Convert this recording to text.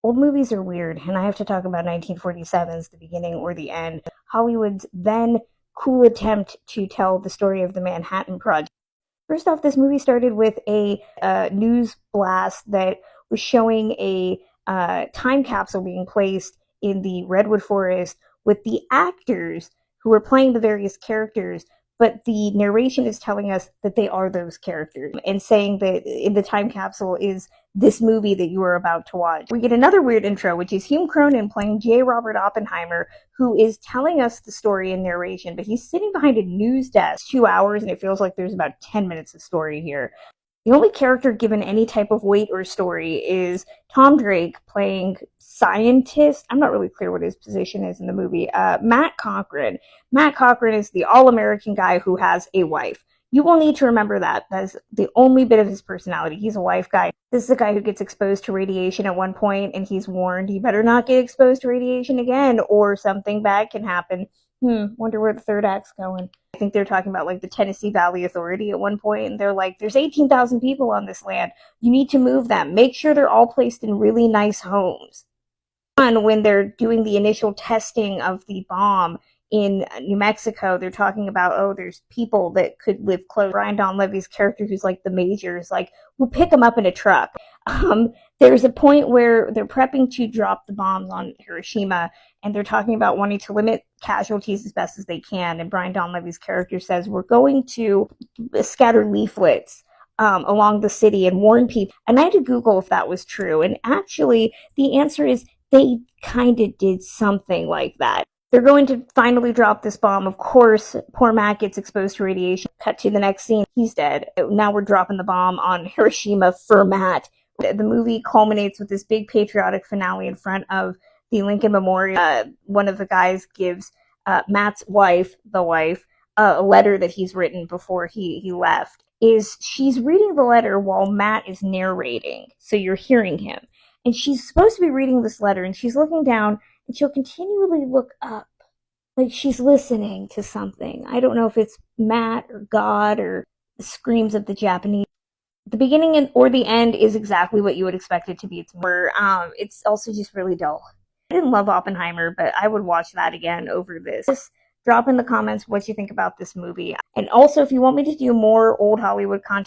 Old movies are weird, and I have to talk about 1947's The Beginning or the End, Hollywood's then cool attempt to tell the story of the Manhattan Project. First off, this movie started with a news blast that was showing a time capsule being placed in the redwood forest with the actors who were playing the various characters, but the narration is telling us that they are those characters and saying that in the time capsule is this movie that you are about to watch. We get another weird intro, which is Hume Cronin playing J. Robert Oppenheimer, who is telling us the story in narration, but he's sitting behind a news desk 2 hours, and it feels like there's about 10 minutes of story here. The only character given any type of weight or story is Tom Drake playing scientist. I'm not really clear what his position is in the movie. Matt Cochran. Matt Cochran is the all-American guy who has a wife. You will need to remember that. That's the only bit of his personality. He's a wife guy. This is a guy who gets exposed to radiation at one point, and he's warned, you better not get exposed to radiation again, or something bad can happen. Wonder where the third act's going. I think they're talking about like the Tennessee Valley Authority at one point, and they're like, there's 18,000 people on this land. You need to move them. Make sure they're all placed in really nice homes. When they're doing the initial testing of the bomb in New Mexico, they're talking about, oh, there's people that could live close. Brian Donlevy's character, who's like the major, is like, we'll pick them up in a truck. There's a point where they're prepping to drop the bombs on Hiroshima, and they're talking about wanting to limit casualties as best as they can. And Brian Donlevy's character says, we're going to scatter leaflets along the city and warn people. And I had to Google if that was true. And actually, the answer is they kind of did something like that. They're going to finally drop this bomb. Of course, poor Matt gets exposed to radiation. Cut to the next scene. He's dead. Now we're dropping the bomb on Hiroshima for Matt. The movie culminates with this big patriotic finale in front of the Lincoln Memorial. One of the guys gives Matt's wife, a letter that he's written before he left. She's reading the letter while Matt is narrating, so you're hearing him. And she's supposed to be reading this letter, and she's looking down, and she'll continually look up, like she's listening to something. I don't know if it's Matt or God or the screams of the Japanese. The beginning or the end is exactly what you would expect it to be. It's also just really dull. I didn't love Oppenheimer, but I would watch that again over this. Just drop in the comments what you think about this movie. And also, if you want me to do more old Hollywood content,